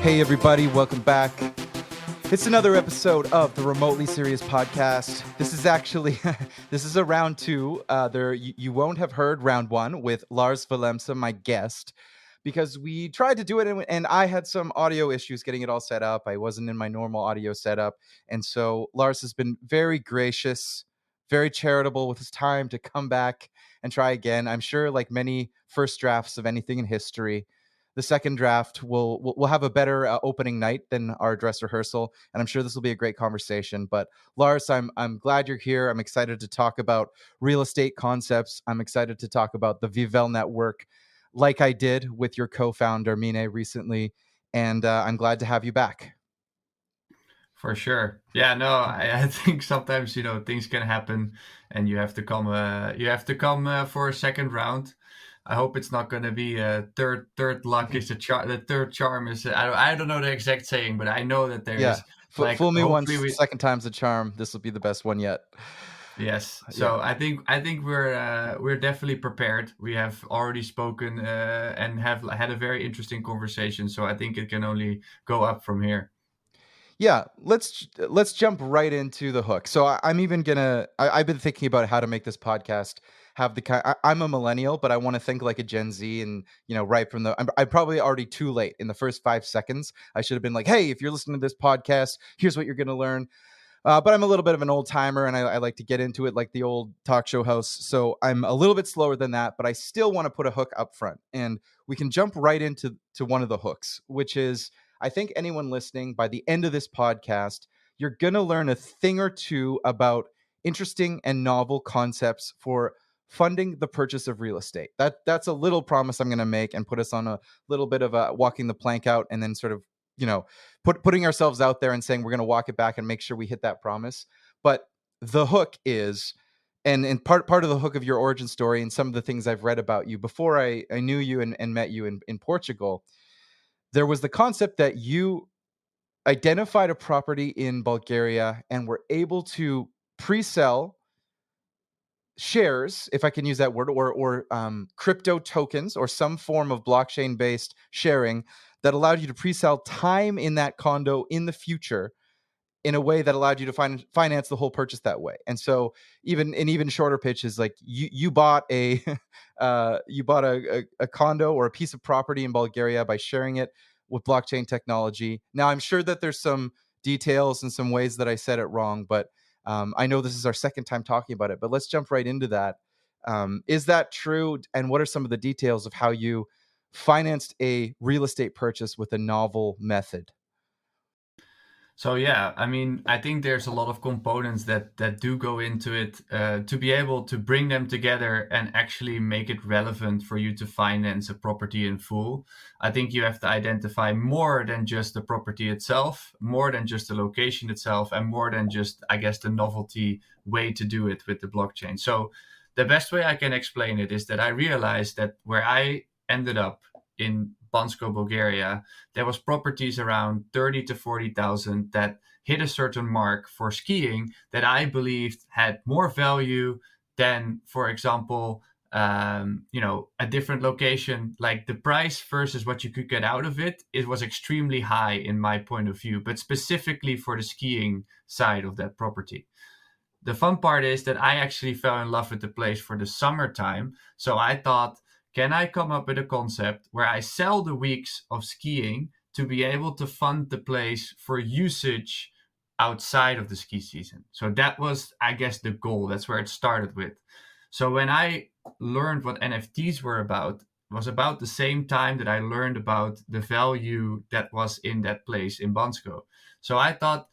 Hey everybody, welcome back. It's another episode of the Remotely Serious podcast. This is actually, this is a round two. You won't have heard round one with Lars Willemse, my guest, because we tried to do it and I had some audio issues getting it all set up. I wasn't in my normal audio setup. And so Lars has been very gracious, very charitable with his time to come back and try again. I'm sure, like many first drafts of anything in history, the second draft will have a better opening night than our dress rehearsal, and I'm sure this will be a great conversation. But Lars, I'm glad you're here. I'm excited to talk about real estate concepts. I'm excited to talk about the Vivel network, like I did with your co-founder Mine recently, and I'm glad to have you back. For sure. Yeah, no, I think sometimes, things can happen and you have to come for a second round. I hope it's not going to be a third luck is the third charm is I don't know the exact saying, but I know that there Yeah, is like fool me once, hopefully we second time's a charm. This will be the best one yet. yes. Yeah. So I think we're definitely prepared. We have already spoken and have had a very interesting conversation, so I think it can only go up from here. Yeah, let's jump right into the hook. So I'm even gonna. I've been thinking about how to make this podcast have the kind. I'm a millennial, but I want to think like a Gen Z, and right from the. I'm probably already too late in the first 5 seconds. I should have been like, hey, if you're listening to this podcast, here's what you're gonna learn. But I'm a little bit of an old timer, and I like to get into it like the old talk show host. So I'm a little bit slower than that, but I still want to put a hook up front, and we can jump right into one of the hooks, which is I think anyone listening by the end of this podcast, you're gonna learn a thing or two about interesting and novel concepts for funding the purchase of real estate. That's a little promise I'm gonna make and put us on a little bit of a walking the plank out, and then sort of you know putting ourselves out there and saying we're going to walk it back and make sure we hit that promise. But the hook is, and part of the hook of your origin story and some of the things I've read about you before I knew you and met you in Portugal, there was the concept that you identified a property in Bulgaria and were able to pre-sell shares, if I can use that word, or crypto tokens or some form of blockchain based sharing that allowed you to pre-sell time in that condo in the future in a way that allowed you to finance the whole purchase that way. And so even shorter pitches, like you bought a a condo or a piece of property in Bulgaria by sharing it with blockchain technology. Now I'm sure that there's some details and some ways that I said it wrong, but I know this is our second time talking about it, but let's jump right into that. Is that true? And what are some of the details of how you financed a real estate purchase with a novel method? So yeah, I mean, I think there's a lot of components that do go into it to be able to bring them together and actually make it relevant for you to finance a property in full. I think you have to identify more than just the property itself, more than just the location itself, and more than just, I guess, the novelty way to do it with the blockchain. So the best way I can explain it is that I realized that where I ended up in Bansko, Bulgaria, there was properties around 30 to 40,000 that hit a certain mark for skiing that I believed had more value than, for example, a different location. Like the price versus what you could get out of it, it was extremely high in my point of view, but specifically for the skiing side of that property. The fun part is that I actually fell in love with the place for the summertime. So I thought, can I come up with a concept where I sell the weeks of skiing to be able to fund the place for usage outside of the ski season? So that was, I guess, the goal. That's where it started with. So when I learned what NFTs were about, it was about the same time that I learned about the value that was in that place in Bansko. So I thought,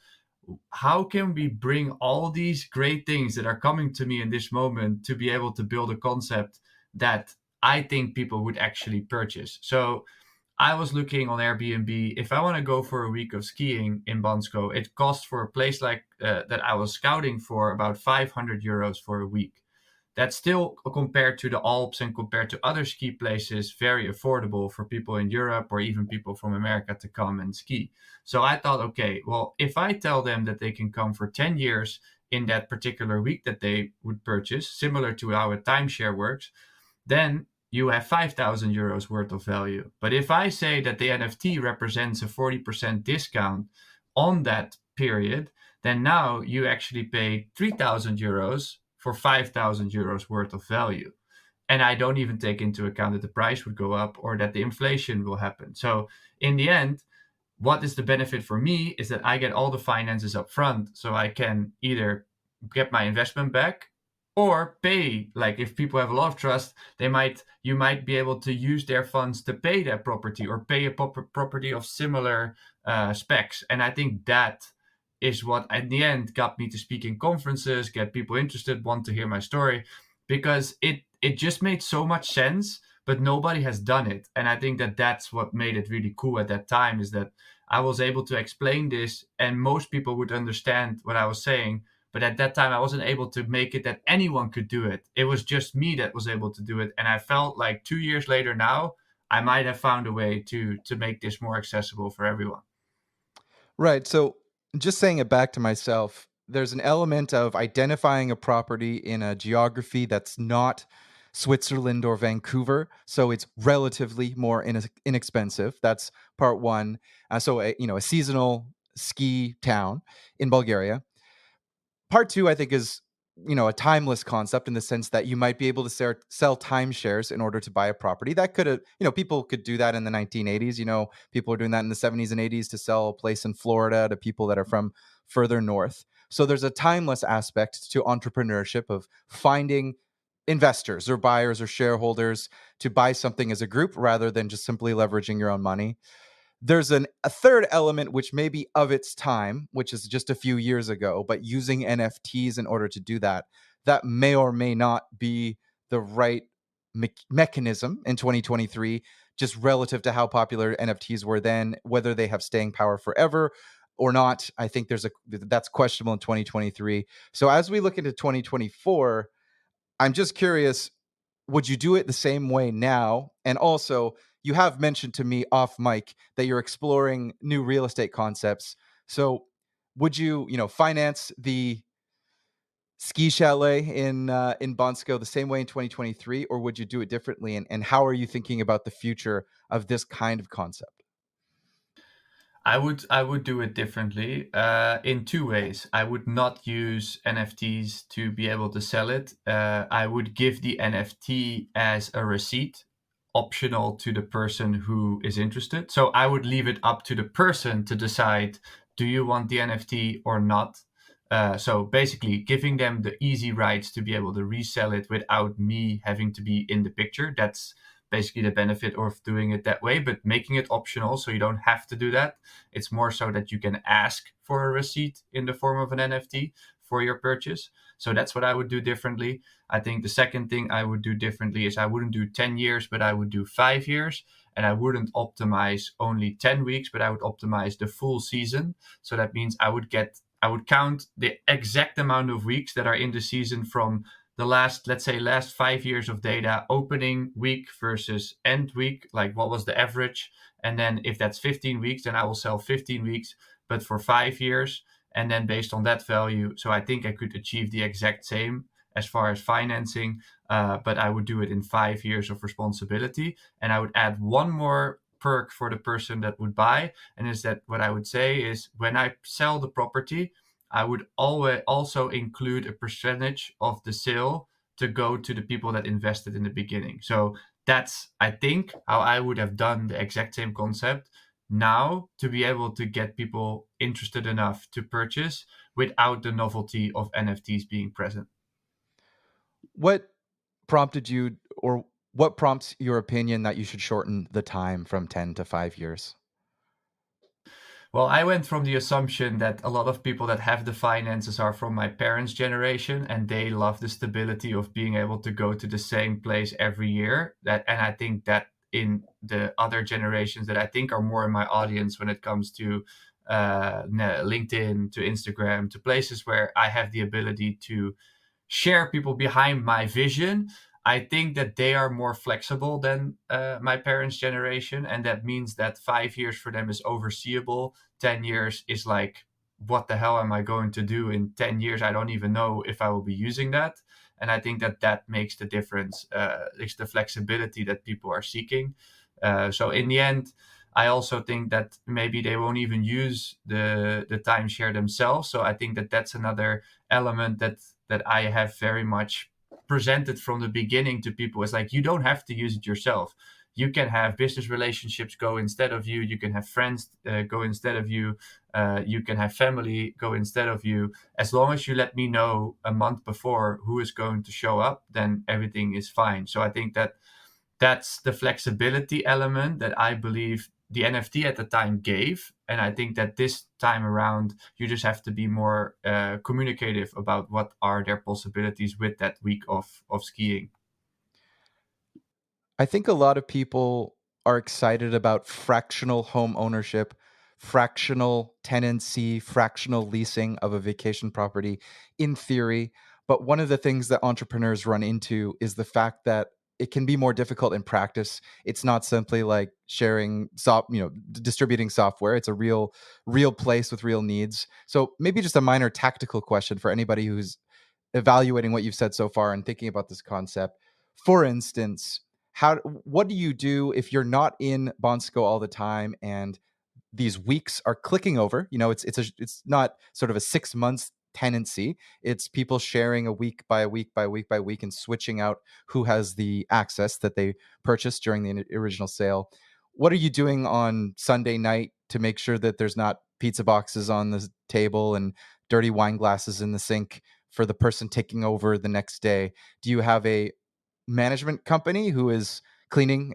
how can we bring all these great things that are coming to me in this moment to be able to build a concept that I think people would actually purchase? So I was looking on Airbnb. If I want to go for a week of skiing in Bansko, it costs for a place like that I was scouting for about 500 euros for a week. That's still, compared to the Alps and compared to other ski places, very affordable for people in Europe or even people from America to come and ski. So I thought, okay, well, if I tell them that they can come for 10 years in that particular week that they would purchase, similar to how a timeshare works, then you have 5,000 euros worth of value. But if I say that the NFT represents a 40% discount on that period, then now you actually pay 3,000 euros for 5,000 euros worth of value. And I don't even take into account that the price would go up or that the inflation will happen. So in the end, what is the benefit for me is that I get all the finances up front, so I can either get my investment back or pay. Like if people have a lot of trust, you might be able to use their funds to pay that property or pay a property of similar specs. And I think that is what at the end got me to speak in conferences, get people interested, want to hear my story, because it just made so much sense, but nobody has done it. And I think that that's what made it really cool at that time, is that I was able to explain this and most people would understand what I was saying. But at that time, I wasn't able to make it that anyone could do it. It was just me that was able to do it. And I felt like 2 years later now, I might have found a way to make this more accessible for everyone. Right. So just saying it back to myself, there's an element of identifying a property in a geography that's not Switzerland or Vancouver, so it's relatively more inexpensive. That's part one. So a seasonal ski town in Bulgaria. Part two, I think, is a timeless concept in the sense that you might be able to sell timeshares in order to buy a property. That could have, people could do that in the 1980s. People are doing that in the 70s and 80s to sell a place in Florida to people that are from further north. So there's a timeless aspect to entrepreneurship of finding investors or buyers or shareholders to buy something as a group rather than just simply leveraging your own money. There's a third element which may be of its time, which is just a few years ago, but using NFTs in order to do that, that may or may not be the right mechanism in 2023, just relative to how popular NFTs were then, whether they have staying power forever or not. I think that's questionable in 2023. So as we look into 2024, I'm just curious, would you do it the same way now? And also, you have mentioned to me off mic that you're exploring new real estate concepts. So, would you, finance the ski chalet in Bansko the same way in 2023, or would you do it differently? And how are you thinking about the future of this kind of concept? I would do it differently in two ways. I would not use NFTs to be able to sell it. I would give the NFT as a receipt, optional to the person who is interested. So I would leave it up to the person to decide, do you want the NFT or not? So basically giving them the easy rights to be able to resell it without me having to be in the picture. That's basically the benefit of doing it that way, but making it optional so you don't have to do that. It's more so that you can ask for a receipt in the form of an NFT for your purchase. So that's what I would do differently. I think the second thing I would do differently is I wouldn't do 10 years, but I would do 5 years. And I wouldn't optimize only 10 weeks, but I would optimize the full season. So that means I would count the exact amount of weeks that are in the season from the let's say last 5 years of data, opening week versus end week, like what was the average. And then if that's 15 weeks, then I will sell 15 weeks, but for 5 years. And then based on that value, so I think I could achieve the exact same as far as financing, but I would do it in 5 years of responsibility. And I would add one more perk for the person that would buy. And is that what I would say is when I sell the property, I would always also include a percentage of the sale to go to the people that invested in the beginning. So that's, I think, how I would have done the exact same concept now to be able to get people interested enough to purchase without the novelty of NFTs being present. What prompted you, or what prompts your opinion that you should shorten the time from 10 to 5 years? Well, I went from the assumption that a lot of people that have the finances are from my parents' generation and they love the stability of being able to go to the same place every year. And I think that in the other generations that I think are more in my audience when it comes to LinkedIn, to Instagram, to places where I have the ability to share people behind my vision. I think that they are more flexible than my parents' generation, and that means that 5 years for them is overseeable. 10 years is like what the hell am I going to do in 10 years? I don't even know if I will be using that. And I think that that makes the difference. It's the flexibility that people are seeking. So in the end, I also think that maybe they won't even use the timeshare themselves. So I think that that's another element that I have very much presented from the beginning to people. It's like, you don't have to use it yourself. You can have business relationships go instead of you. You can have friends go instead of you. You can have family go instead of you. As long as you let me know a month before who is going to show up, then everything is fine. So I think that that's the flexibility element that I believe the NFT at the time gave. And I think that this time around, you just have to be more communicative about what are their possibilities with that week of skiing. I think a lot of people are excited about fractional home ownership, fractional tenancy, fractional leasing of a vacation property in theory. But one of the things that entrepreneurs run into is the fact that it can be more difficult in practice. It's not simply like sharing distributing software. It's a real place with real needs. So maybe just a minor tactical question for anybody who's evaluating what you've said so far and thinking about this concept. For instance, what do you do if you're not in Bansko all the time and these weeks are clicking over? It's not sort of a 6 months tenancy. It's people sharing a week by a week by week by week and switching out who has the access that they purchased during the original sale. What are you doing on Sunday night to make sure that there's not pizza boxes on the table and dirty wine glasses in the sink for the person taking over the next day? Do you have a management company who is cleaning,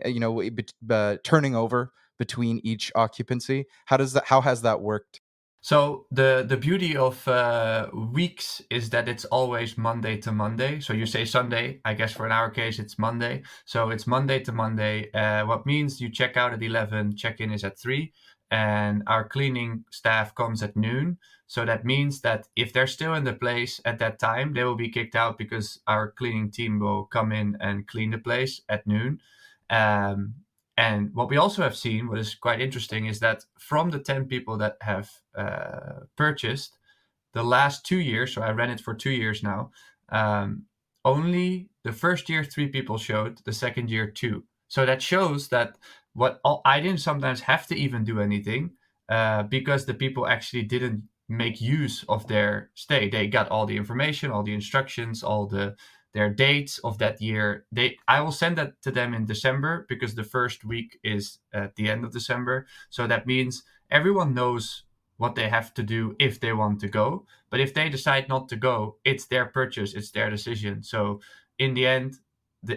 turning over between each occupancy? How has that worked? So the beauty of weeks is that it's always Monday to Monday. So you say Sunday, I guess for in our case it's Monday. So it's Monday to Monday. What means you check out at 11, check-in is at 3, and our cleaning staff comes at noon. So that means that if they're still in the place at that time, they will be kicked out because our cleaning team will come in and clean the place at noon. Um, and what we also have seen, what is quite interesting, is that from the 10 people that have purchased the last 2 years, so I ran it for 2 years now, only the first year 3 people showed, the second year 2. So that shows that I didn't sometimes have to even do anything because the people actually didn't make use of their stay. They got all the information, all the instructions, all their dates of that year. I will send that to them in December because the first week is at the end of December. So that means everyone knows what they have to do if they want to go. But if they decide not to go, it's their purchase, it's their decision. So in the end,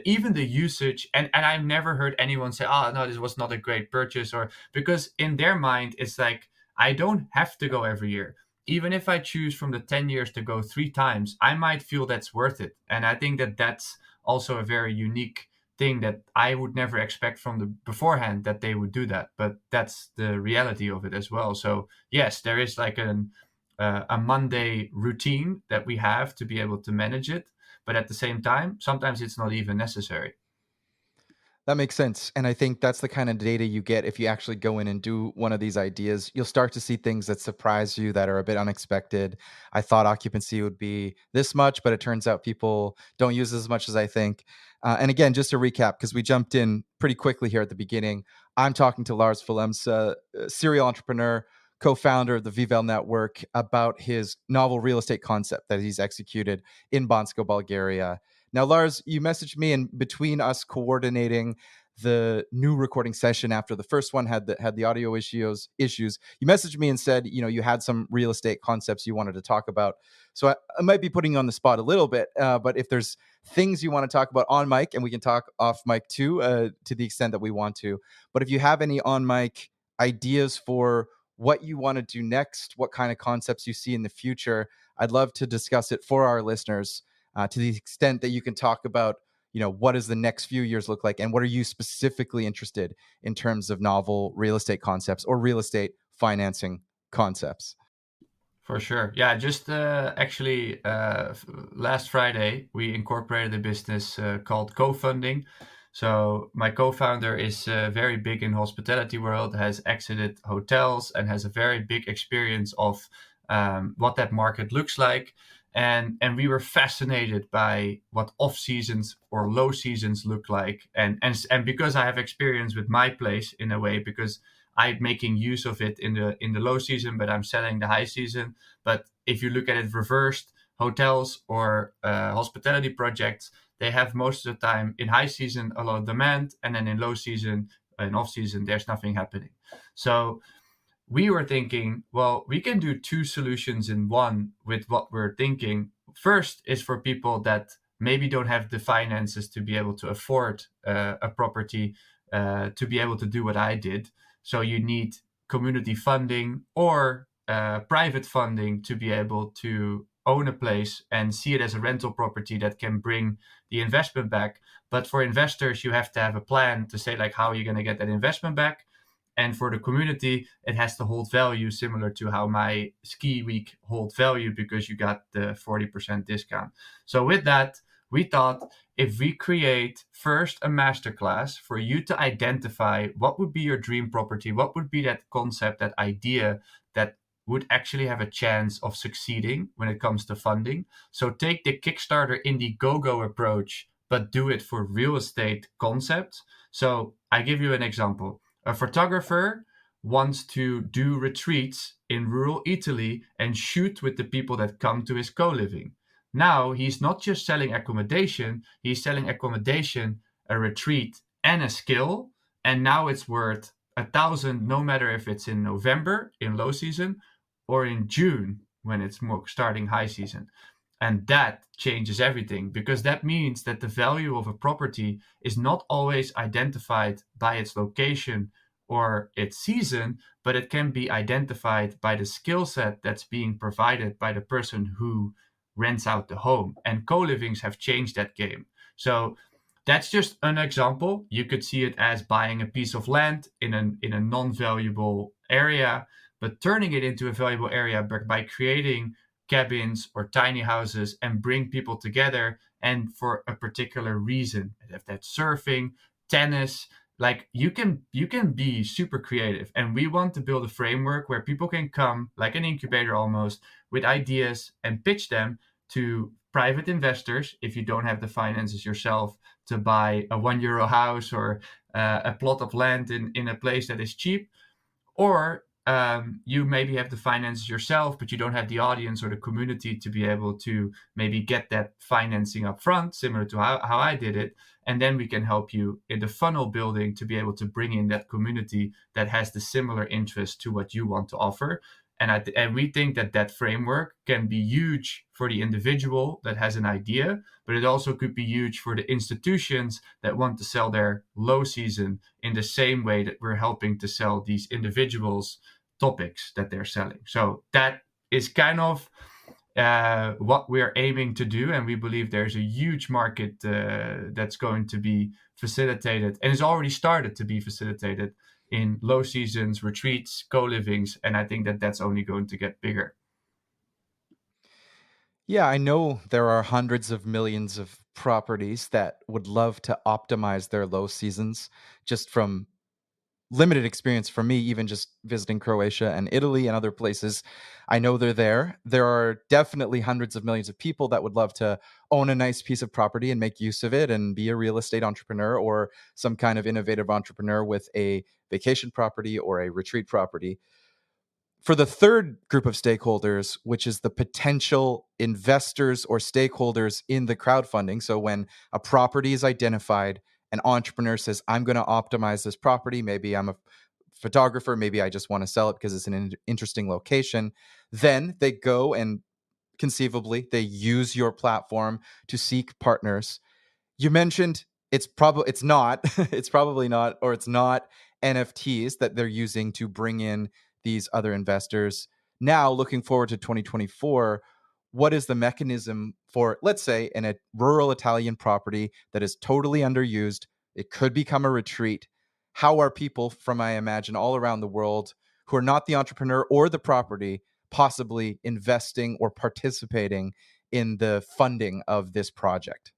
even the usage, and I've never heard anyone say, oh no, this was not a great purchase, or because in their mind it's like, I don't have to go every year. Even if I choose from the 10 years to go 3 times, I might feel that's worth it. And I think that that's also a very unique thing that I would never expect from the beforehand that they would do that. But that's the reality of it as well. So yes, there is like a Monday routine that we have to be able to manage it. But at the same time, sometimes it's not even necessary. That makes sense. And I think that's the kind of data you get if you actually go in and do one of these ideas. You'll start to see things that surprise you that are a bit unexpected. I thought occupancy would be this much, but it turns out people don't use as much as I think. And again, just to recap, because we jumped in pretty quickly here at the beginning, I'm talking to Lars Willemse, serial entrepreneur, co-founder of the Vivel network, about his novel real estate concept that he's executed in Bansko, Bulgaria. Now, Lars, you messaged me, and between us coordinating the new recording session after the first one had the audio issues, you messaged me and said, you had some real estate concepts you wanted to talk about. So I might be putting you on the spot a little bit, but if there's things you want to talk about on mic, and we can talk off mic too, to the extent that we want to. But if you have any on mic ideas for what you want to do next, what kind of concepts you see in the future, I'd love to discuss it for our listeners. To the extent that you can talk about, what does the next few years look like, and what are you specifically interested in terms of novel real estate concepts or real estate financing concepts? For sure. Yeah, just actually last Friday, we incorporated a business called Cofunding. So my co-founder is very big in hospitality world, has exited hotels, and has a very big experience of what that market looks like. And we were fascinated by what off seasons or low seasons look like. And because I have experience with my place in a way, because I'm making use of it in the low season, but I'm selling the high season. But if you look at it reversed, hotels or hospitality projects, they have most of the time in high season a lot of demand, and then in low season, in off season, there's nothing happening. So we were thinking, well, we can do two solutions in one with what we're thinking. First is for people that maybe don't have the finances to be able to afford a property to be able to do what I did. So you need community funding or private funding to be able to own a place and see it as a rental property that can bring the investment back. But for investors, you have to have a plan to say, like, how are you going to get that investment back? And for the community, it has to hold value, similar to how my ski week hold value, because you got the 40% discount. So with that, we thought, if we create first a masterclass for you to identify what would be your dream property, what would be that concept, that idea that would actually have a chance of succeeding when it comes to funding. So take the Kickstarter Indiegogo approach, but do it for real estate concepts. So I give you an example. A photographer wants to do retreats in rural Italy and shoot with the people that come to his co-living. Now he's not just selling accommodation, he's selling accommodation, a retreat, and a skill. And now it's worth 1,000, no matter if it's in November in low season or in June when it's more starting high season. And that changes everything, because that means that the value of a property is not always identified by its location or its season, but it can be identified by the skill set that's being provided by the person who rents out the home. And co-livings have changed that game. So that's just an example. You could see it as buying a piece of land in a non-valuable area, but turning it into a valuable area by creating cabins or tiny houses and bring people together, and for a particular reason. If that's surfing, tennis, like you can be super creative. And we want to build a framework where people can come, like an incubator almost, with ideas and pitch them to private investors if you don't have the finances yourself to buy a €1 house or a plot of land in a place that is cheap. Or you maybe have the finances yourself, but you don't have the audience or the community to be able to maybe get that financing up front, similar to how I did it. And then we can help you in the funnel building to be able to bring in that community that has the similar interest to what you want to offer. And we think that that framework can be huge for the individual that has an idea, but it also could be huge for the institutions that want to sell their low season in the same way that we're helping to sell these individuals topics that they're selling. So that is kind of what we're aiming to do. And we believe there's a huge market that's going to be facilitated and has already started to be facilitated in low seasons, retreats, co-livings. And I think that that's only going to get bigger. Yeah, I know there are hundreds of millions of properties that would love to optimize their low seasons. Just from limited experience for me, even just visiting Croatia and Italy and other places, I know they're there. There are definitely hundreds of millions of people that would love to own a nice piece of property and make use of it and be a real estate entrepreneur or some kind of innovative entrepreneur with a vacation property or a retreat property. For the third group of stakeholders, which is the potential investors or stakeholders in the crowdfunding. So when a property is identified, an entrepreneur says, I'm going to optimize this property. Maybe I'm a photographer. Maybe I just want to sell it because it's an interesting location. Then they go and conceivably they use your platform to seek partners. You mentioned it's not it's probably not, or it's not NFTs that they're using to bring in these other investors. Now, looking forward to 2024, what is the mechanism for, let's say, in a rural Italian property that is totally underused? It could become a retreat. How are people from, I imagine, all around the world who are not the entrepreneur or the property possibly investing or participating in the funding of this project?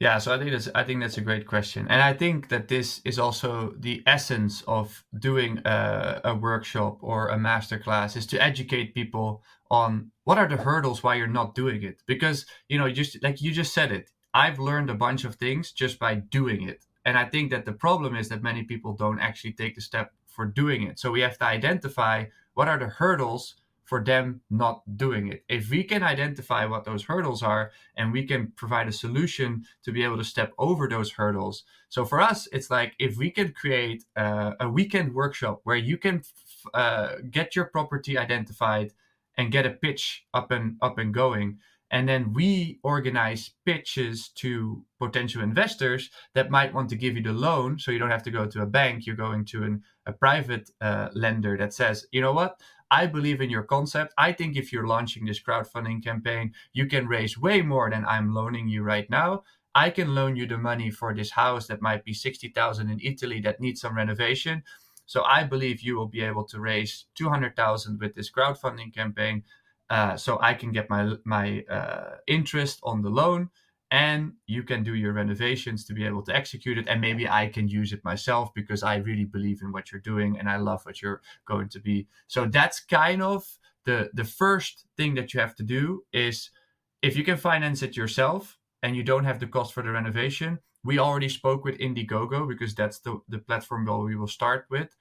Yeah, so I think that's a great question, and I think that this is also the essence of doing a workshop or a masterclass, is to educate people on what are the hurdles why you're not doing it. Because just like you just said it, I've learned a bunch of things just by doing it, and I think that the problem is that many people don't actually take the step for doing it. So we have to identify what are the hurdles for them not doing it. If we can identify what those hurdles are, and we can provide a solution to be able to step over those hurdles. So for us, it's like if we can create a weekend workshop where you can get your property identified and get a pitch up and going, and then we organize pitches to potential investors that might want to give you the loan, so you don't have to go to a bank. You're going to a private lender that says, you know what, I believe in your concept. I think if you're launching this crowdfunding campaign, you can raise way more than I'm loaning you right now. I can loan you the money for this house that might be 60,000 in Italy that needs some renovation. So I believe you will be able to raise 200,000 with this crowdfunding campaign. So I can get my interest on the loan, and you can do your renovations to be able to execute it. And maybe I can use it myself because I really believe in what you're doing and I love what you're going to be. So that's kind of the first thing that you have to do is, if you can finance it yourself and you don't have the cost for the renovation. We already spoke with Indiegogo because that's the platform where we will start with.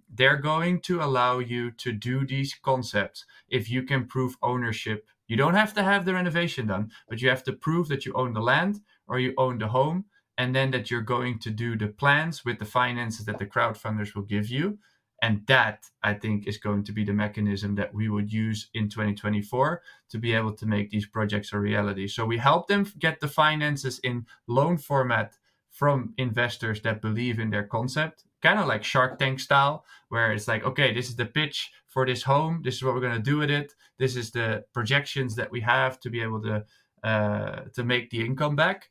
They're going to allow you to do these concepts if you can prove ownership. You don't have to have the renovation done, but you have to prove that you own the land or you own the home, and then that you're going to do the plans with the finances that the crowdfunders will give you. And that, I think, is going to be the mechanism that we would use in 2024 to be able to make these projects a reality. So we help them get the finances in loan format from investors that believe in their concept, kind of like Shark Tank style, where it's like, okay, this is the pitch for this home. This is what we're going to do with it. This is the projections that we have to be able to make the income back.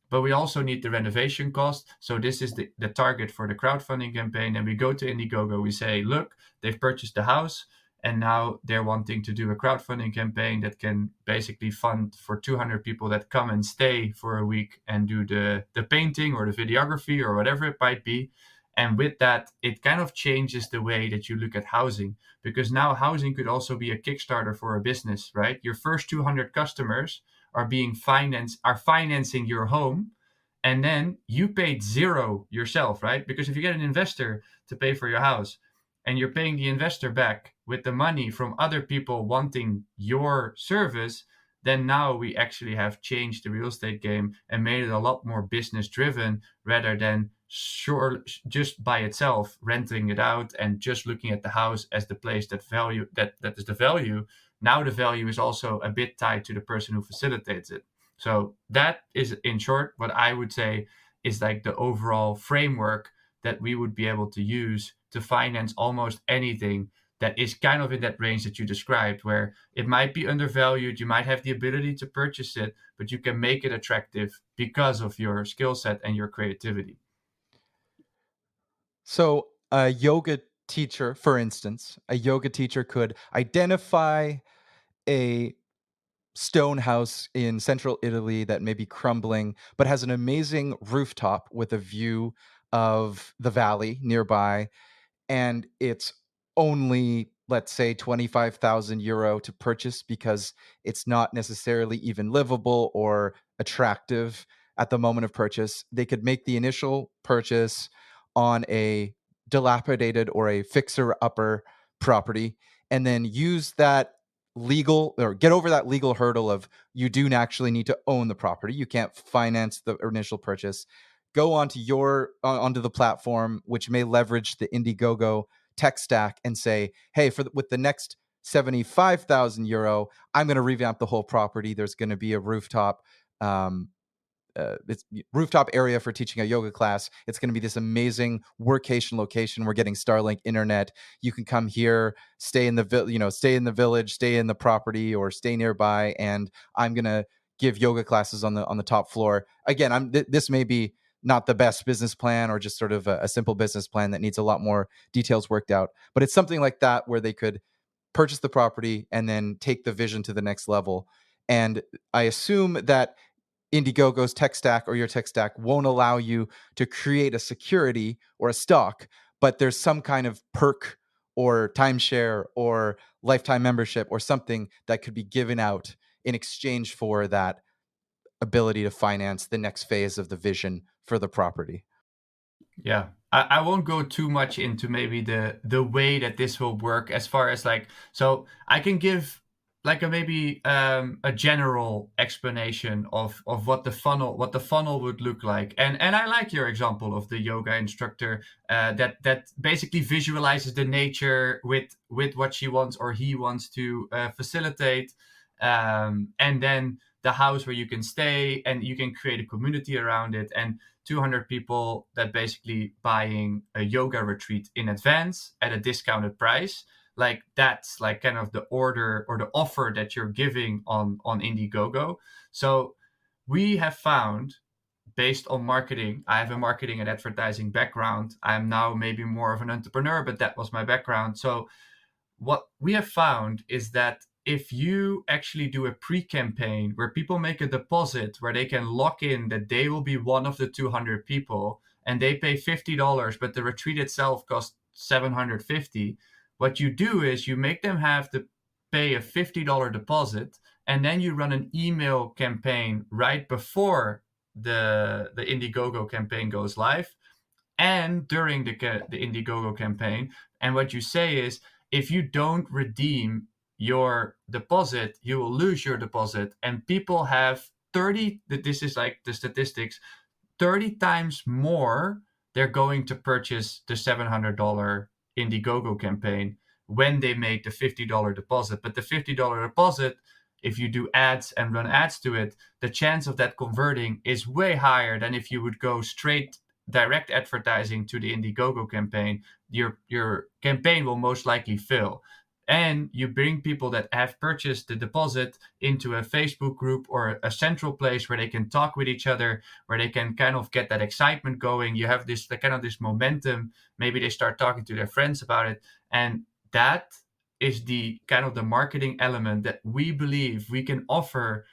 But we also need the renovation cost. So this is the target for the crowdfunding campaign. And we go to Indiegogo, we say, look, they've purchased the house and now they're wanting to do a crowdfunding campaign that can basically fund for 200 people that come and stay for a week and do the painting or the videography or whatever it might be. And with that, it kind of changes the way that you look at housing, because now housing could also be a Kickstarter for a business, right? Your first 200 customers are financing your home, and then you paid zero yourself, right? Because if you get an investor to pay for your house and you're paying the investor back with the money from other people wanting your service, then now we actually have changed the real estate game and made it a lot more business driven, rather than just by itself renting it out and just looking at the house as the place that is the value. Now the value is also a bit tied to the person who facilitates it. So that is, in short, what I would say is like the overall framework that we would be able to use to finance almost anything that is kind of in that range that you described, where it might be undervalued, you might have the ability to purchase it, but you can make it attractive because of your skill set and your creativity. So, a yoga teacher, for instance, a yoga teacher could identify a stone house in central Italy that may be crumbling, but has an amazing rooftop with a view of the valley nearby, and it's only, let's say, 25,000 euro to purchase because it's not necessarily even livable or attractive at the moment of purchase. They could make the initial purchase on a dilapidated or a fixer upper property, and then use that legal, or get over that legal hurdle of you do actually need to own the property. You can't finance the initial purchase. Go onto the platform, which may leverage the Indiegogo tech stack, and say, hey, with the next 75,000 euro, I'm going to revamp the whole property. There's going to be a um, it's rooftop area for teaching a yoga class. It's going to be this amazing workation location. We're getting Starlink internet. You can come here, stay in stay in the village, stay in the property, or stay nearby. And I'm going to give yoga classes on the top floor. Again, this may be not the best business plan, or just sort of a simple business plan that needs a lot more details worked out. But it's something like that where they could purchase the property and then take the vision to the next level. And I assume that Indiegogo's tech stack or your tech stack won't allow you to create a security or a stock, but there's some kind of perk or timeshare or lifetime membership or something that could be given out in exchange for that ability to finance the next phase of the vision for the property. Yeah. I won't go too much into maybe the way that this will work as far as like, so I can give like a maybe a general explanation of what the funnel would look like. And I like your example of the yoga instructor that basically visualizes the nature with what she wants or he wants to facilitate. And then the house where you can stay and you can create a community around it, and 200 people that basically buying a yoga retreat in advance at a discounted price. Like that's like kind of the order or the offer that you're giving on Indiegogo. So we have found, based on marketing, I have a marketing and advertising background. I'm now maybe more of an entrepreneur, but that was my background. So what we have found is that if you actually do a pre-campaign where people make a deposit where they can lock in that they will be one of the 200 people and they pay $50, but the retreat itself costs 750, what you do is you make them have to pay a $50 deposit, and then you run an email campaign right before the Indiegogo campaign goes live and during the Indiegogo campaign. And what you say is, if you don't redeem your deposit, you will lose your deposit. And people have 30, this is like the statistics, 30 times more they're going to purchase the $700 Indiegogo campaign when they make the $50 deposit. But the $50 deposit, if you do ads and run ads to it, the chance of that converting is way higher than if you would go straight direct advertising to the Indiegogo campaign. Your campaign will most likely fail. And you bring people that have purchased the deposit into a Facebook group or a central place where they can talk with each other, where they can kind of get that excitement going. You have this kind of this momentum. Maybe they start talking to their friends about it. And that is the kind of the marketing element that we believe we can offer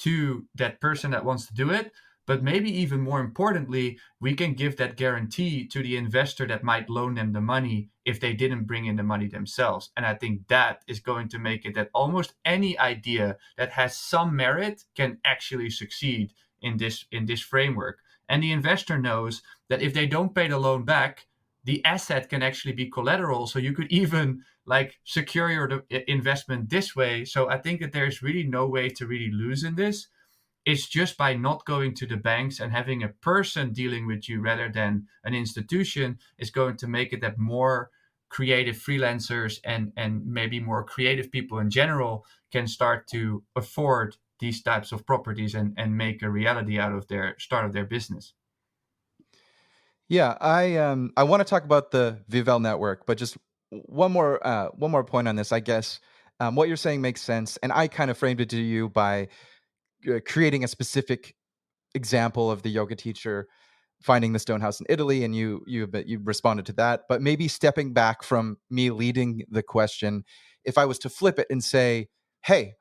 to that person that wants to do it. But maybe even more importantly, we can give that guarantee to the investor that might loan them the money if they didn't bring in the money themselves. And I think that is going to make it that almost any idea that has some merit can actually succeed in this framework. And the investor knows that if they don't pay the loan back, the asset can actually be collateral. So you could even like secure your investment this way. So I think that there's really no way to really lose in this. It's just by not going to the banks and having a person dealing with you rather than an institution is going to make it that more creative freelancers and maybe more creative people in general can start to afford these types of properties and make a reality out of their start of their business. Yeah, I want to talk about the Vivel network, but just one more point on this. I guess what you're saying makes sense, and I kind of framed it to you by creating a specific example of the yoga teacher finding the stone house in Italy, and you responded to that. But maybe stepping back from me leading the question, if I was to flip it and say, "Hey,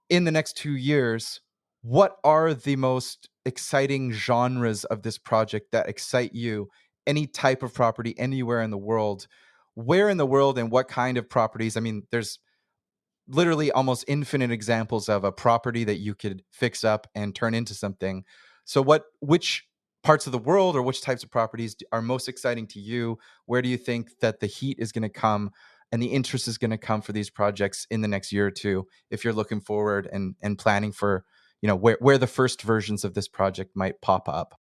in the next 2 years, what are the most exciting genres of this project that excite you? Any type of property anywhere in the world? Where in the world and what kind of properties? I mean, there's literally almost infinite examples of a property that you could fix up and turn into something. So which parts of the world or which types of properties are most exciting to you? Where do you think that the heat is going to come and the interest is going to come for these projects in the next year or two, if you're looking forward and planning for, where the first versions of this project might pop up?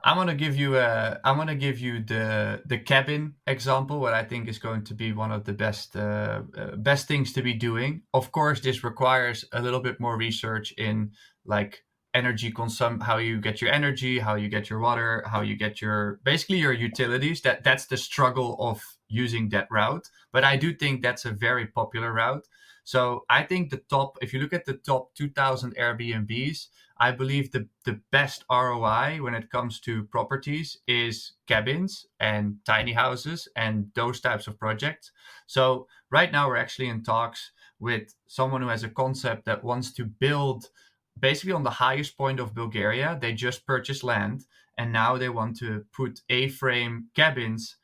I'm gonna give you the cabin example, what I think is going to be one of the best things to be doing. Of course, this requires a little bit more research in like energy consum, how you get your energy, how you get your water, how you get your basically your utilities. That's the struggle of using that route. But I do think that's a very popular route. So I think if you look at the top 2,000 Airbnbs, I believe the best ROI when it comes to properties is cabins and tiny houses and those types of projects. So right now we're actually in talks with someone who has a concept that wants to build basically on the highest point of Bulgaria. They just purchased land, and now they want to put A-frame cabins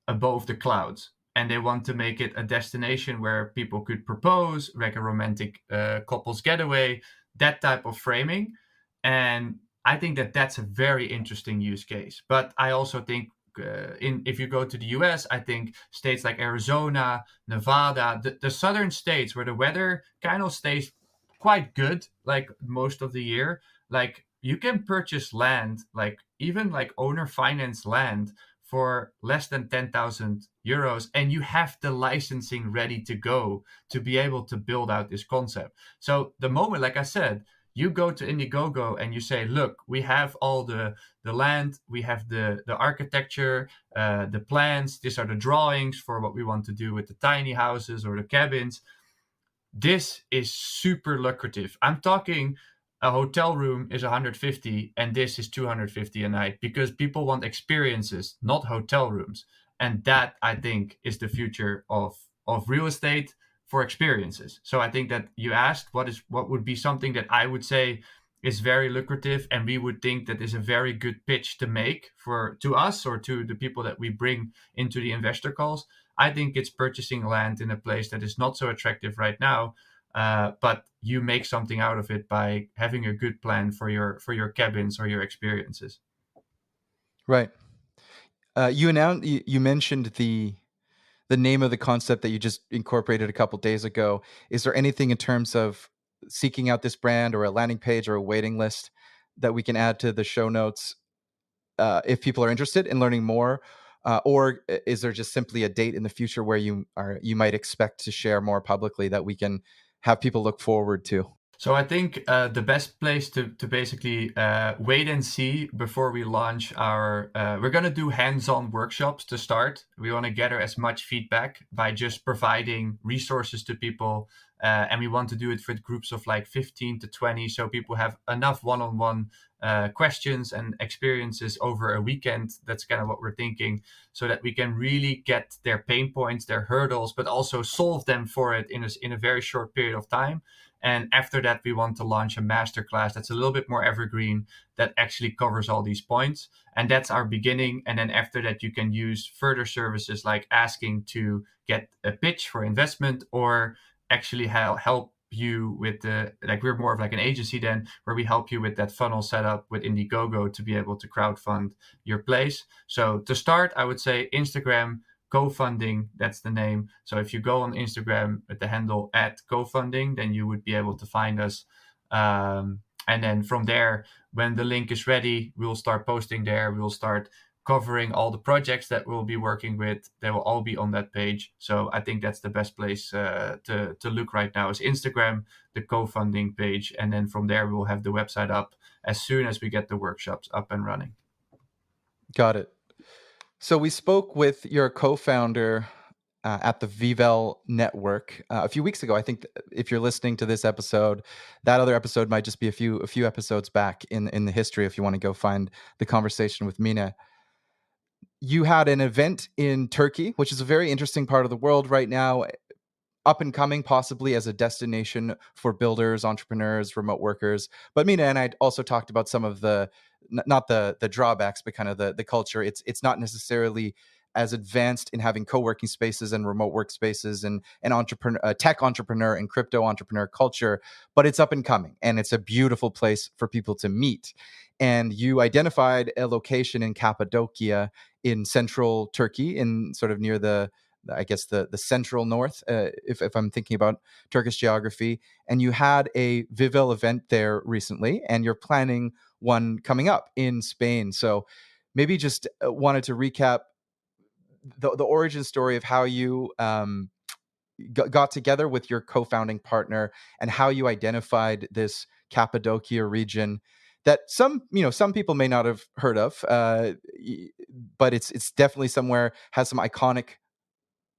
above the clouds. And they want to make it a destination where people could propose, like a romantic couples getaway, that type of framing. And I think that that's a very interesting use case. But I also think if you go to the US, I think states like Arizona, Nevada, the southern states where the weather kind of stays quite good, like most of the year, like you can purchase land, like even like owner finance land for less than 10,000 euros, and you have the licensing ready to go to be able to build out this concept. So the moment, like I said, you go to Indiegogo and you say, look, we have all the land, we have the architecture, the plans, these are the drawings for what we want to do with the tiny houses or the cabins. This is super lucrative. I'm talking a hotel room is 150 and this is 250 a night, because people want experiences, not hotel rooms. And that, I think, is the future of real estate for experiences. So I think that you asked what would be something that I would say is very lucrative, and we would think that is a very good pitch to make to us or to the people that we bring into the investor calls. I think it's purchasing land in a place that is not so attractive right now, but you make something out of it by having a good plan for your cabins or your experiences. Right. You mentioned the name of the concept that you just incorporated a couple days ago. Is there anything in terms of seeking out this brand or a landing page or a waiting list that we can add to the show notes if people are interested in learning more? Or is there just simply a date in the future where you might expect to share more publicly that we can have people look forward to? So I think the best place to basically wait and see before we launch we're going to do hands-on workshops to start. We want to gather as much feedback by just providing resources to people. And we want to do it for groups of like 15 to 20. So people have enough one-on-one questions and experiences over a weekend. That's kind of what we're thinking, so that we can really get their pain points, their hurdles, but also solve them for it in a very short period of time. And after that, we want to launch a masterclass that's a little bit more evergreen, that actually covers all these points. And that's our beginning. And then after that, you can use further services like asking to get a pitch for investment, or actually help you with we're more of like an agency then, where we help you with that funnel setup with Indiegogo to be able to crowdfund your place. So to start, I would say Instagram, Cofunding, that's the name. So if you go on Instagram with the handle @Cofunding, then you would be able to find us. And then from there, when the link is ready, we'll start posting there. We'll start covering all the projects that we'll be working with. They will all be on that page. So I think that's the best place to look right now is Instagram, the Cofunding page. And then from there, we'll have the website up as soon as we get the workshops up and running. Got it. So we spoke with your co-founder at the Vivel network a few weeks ago. I think if you're listening to this episode, that other episode might just be a few episodes back in the history. If you want to go find the conversation with Mina, you had an event in Turkey, which is a very interesting part of the world right now, up and coming possibly as a destination for builders, entrepreneurs, remote workers. But Mina and I also talked about some of not the drawbacks, but kind of the culture. It's not necessarily as advanced in having co-working spaces and remote workspaces and tech entrepreneur and crypto entrepreneur culture, but it's up and coming and it's a beautiful place for people to meet. And you identified a location in Cappadocia in central Turkey, in sort of near the central north, if I'm thinking about Turkish geography. And you had a Vivel event there recently, and you're planning one coming up in Spain. So maybe just wanted to recap the origin story of how you got together with your co-founding partner and how you identified this Cappadocia region that some people may not have heard of, but it's definitely somewhere, has some iconic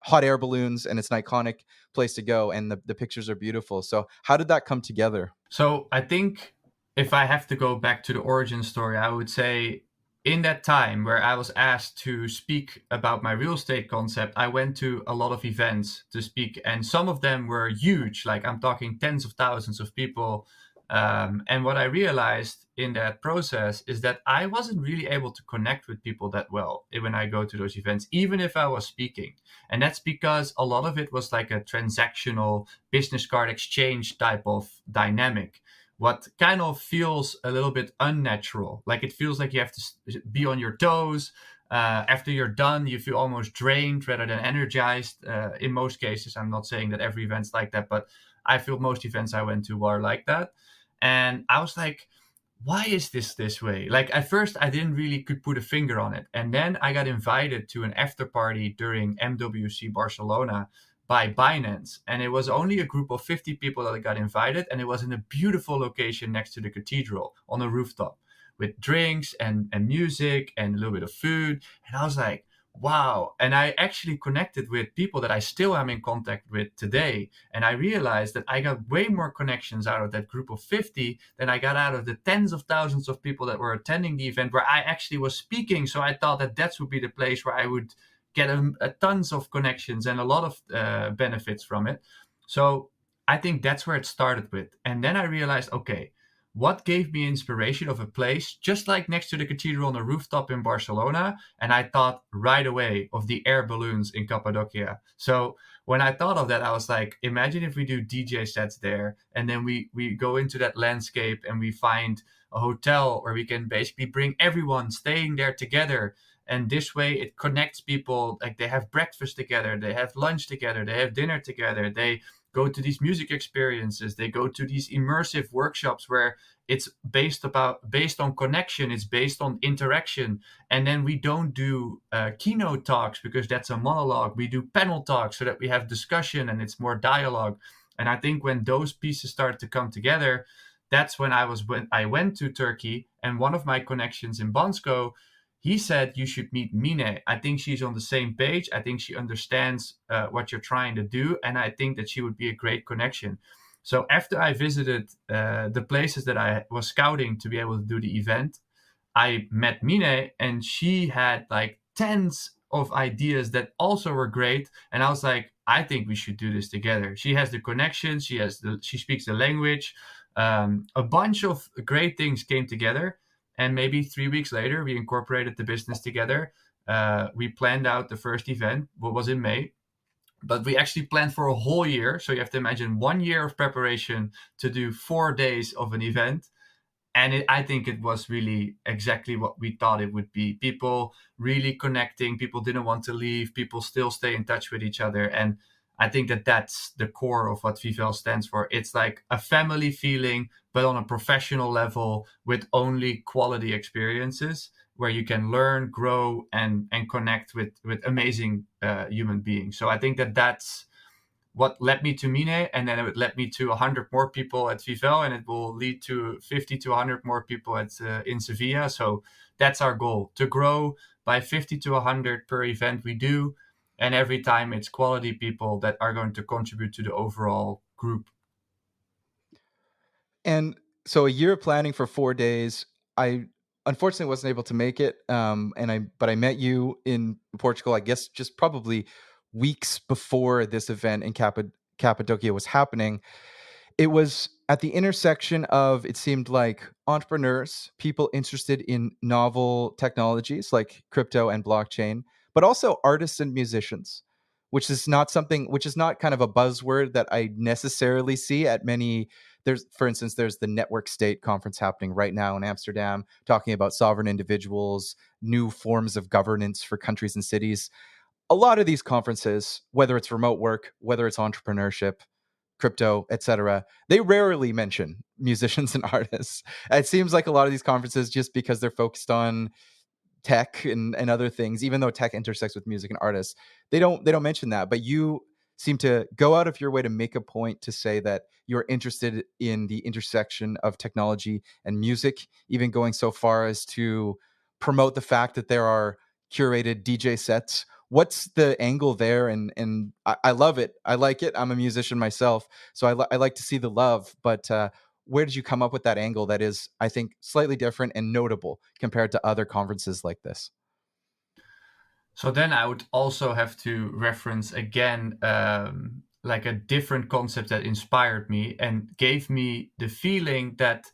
hot air balloons, and it's an iconic place to go, and the pictures are beautiful. So how did that come together? So I think if I have to go back to the origin story, I would say in that time where I was asked to speak about my real estate concept, I went to a lot of events to speak, and some of them were huge. Like I'm talking tens of thousands of people And what I realized in that process is that I wasn't really able to connect with people that well when I go to those events, even if I was speaking. And that's because a lot of it was like a transactional business card exchange type of dynamic. What kind of feels a little bit unnatural. Like it feels like you have to be on your toes. After you're done, you feel almost drained rather than energized. In most cases, I'm not saying that every event's like that, but I feel most events I went to are like that. And I was like, why is this way? Like at first I didn't really could put a finger on it. And then I got invited to an after party during MWC Barcelona by Binance. And it was only a group of 50 people that got invited. And it was in a beautiful location next to the cathedral on a rooftop with drinks and music and a little bit of food. And I was like, wow. And I actually connected with people that I still am in contact with today. And I realized that I got way more connections out of that group of 50 than I got out of the tens of thousands of people that were attending the event where I actually was speaking. So I thought that that would be the place where I would get a tons of connections and a lot of benefits from it. So I think that's where it started with. And then I realized, okay, what gave me inspiration of a place just like next to the cathedral on a rooftop in Barcelona? And I thought right away of the air balloons in Cappadocia. So when I thought of that, I was like, imagine if we do DJ sets there and then we go into that landscape and we find a hotel where we can basically bring everyone staying there together. And this way it connects people, like they have breakfast together, they have lunch together, they have dinner together, they go to these music experiences, they go to these immersive workshops where it's based on connection, it's based on interaction. And then we don't do keynote talks because that's a monologue. We do panel talks so that we have discussion and it's more dialogue. And I think when those pieces start to come together, that's when I went to Turkey, and one of my connections in Bansko, he said you should meet Mine. I think she's on the same page. I think she understands what you're trying to do, and I think that she would be a great connection. So after I visited the places that I was scouting to be able to do the event, I met Mine, and she had like tens of ideas that also were great. And I was like, I think we should do this together. She has the connections. She speaks the language. A bunch of great things came together. And maybe 3 weeks later, we incorporated the business together. We planned out the first event, what was in May, but we actually planned for a whole year. So you have to imagine 1 year of preparation to do 4 days of an event. And I think it was really exactly what we thought it would be. People really connecting. People didn't want to leave. People still stay in touch with each other. And I think that that's the core of what Vivel stands for. It's like a family feeling, but on a professional level with only quality experiences where you can learn, grow, and connect with amazing human beings. So I think that that's what led me to Mine, and then it led me to 100 more people at Vivel, and it will lead to 50 to 100 more people at in Sevilla. So that's our goal, to grow by 50 to 100 per event we do, and every time it's quality people that are going to contribute to the overall group. And so a year of planning for 4 days. I unfortunately wasn't able to make it. But I met you in Portugal, I guess just probably weeks before this event in Cappadocia was happening. It was at the intersection of, it seemed like, entrepreneurs, people interested in novel technologies like crypto and blockchain, but also artists and musicians, which is not kind of a buzzword that I necessarily see at many. There's, for instance, there's the Network State conference happening right now in Amsterdam, talking about sovereign individuals, new forms of governance for countries and cities. A lot of these conferences, whether it's remote work, whether it's entrepreneurship, crypto, etc., they rarely mention musicians and artists. It seems like a lot of these conferences, just because they're focused on tech and other things, even though tech intersects with music and artists, they don't mention that. But you seem to go out of your way to make a point to say that you're interested in the intersection of technology and music, even going so far as to promote the fact that there are curated DJ sets. What's the angle there? And I love it. I like it. I'm a musician myself, so I like to see the love. But where did you come up with that angle that is, I think, slightly different and notable compared to other conferences like this? So then I would also have to reference again like a different concept that inspired me and gave me the feeling that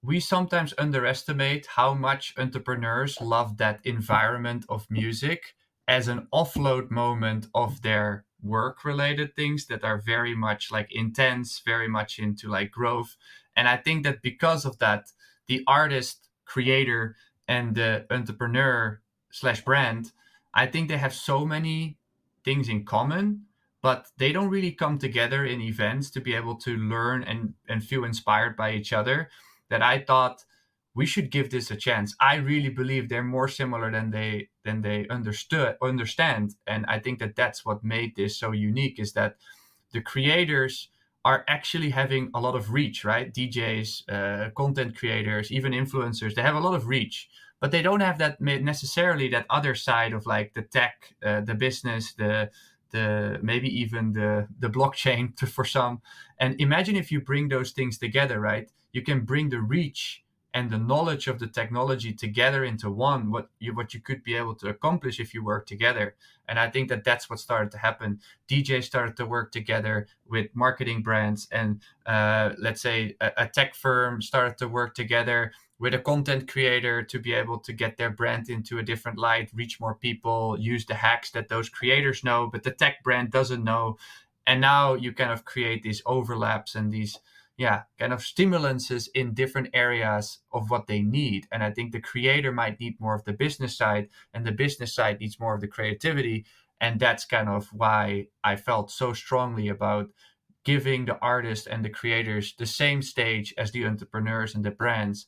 we sometimes underestimate how much entrepreneurs love that environment of music as an offload moment of their work related things that are very much like intense, very much into like growth. And I think that because of that, the artist, creator, and the entrepreneur slash brand, I think they have so many things in common, but they don't really come together in events to be able to learn and feel inspired by each other, that I thought we should give this a chance. I really believe they're more similar than they understand, and I think that that's what made this so unique, is that the creators are actually having a lot of reach, right? DJs, content creators, even influencers, they have a lot of reach, but they don't have that necessarily that other side of like the tech, the business, the maybe even the blockchain for some. And imagine if you bring those things together, right? You can bring the reach and the knowledge of the technology together into one, what you could be able to accomplish if you work together. And I think that that's what started to happen. DJs started to work together with marketing brands, and let's say a tech firm started to work together with a content creator to be able to get their brand into a different light, reach more people, use the hacks that those creators know but the tech brand doesn't know. And now you kind of create these overlaps and these, yeah, kind of stimulances in different areas of what they need. And I think the creator might need more of the business side, and the business side needs more of the creativity. And that's kind of why I felt so strongly about giving the artists and the creators the same stage as the entrepreneurs and the brands.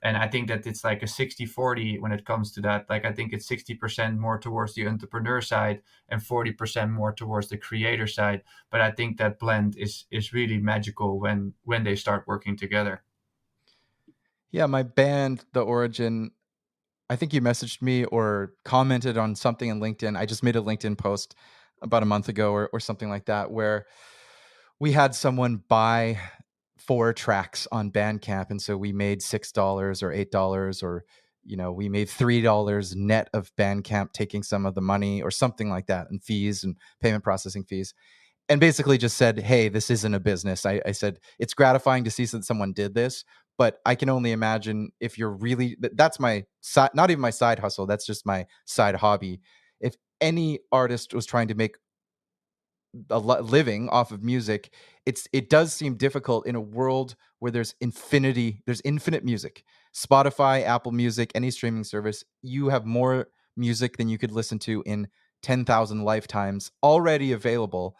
And I think that it's like a 60-40 when it comes to that. Like, I think it's 60% more towards the entrepreneur side and 40% more towards the creator side. But I think that blend is really magical when they start working together. Yeah, my band, The Origin, I think you messaged me or commented on something in LinkedIn. I just made a LinkedIn post about a month ago or something like that, where we had someone buy 4 tracks on Bandcamp, and so we made $6 or $8, or we made $3 net of Bandcamp taking some of the money or something like that, and fees and payment processing fees. And basically just said, hey, this isn't a business. I said, it's gratifying to see that someone did this, but I can only imagine if you're really, that's my side, not even my side hustle. That's just my side hobby. If any artist was trying to make a living off of music, it does seem difficult in a world where there's infinite music. Spotify, Apple Music, any streaming service, you have more music than you could listen to in 10,000 lifetimes already available.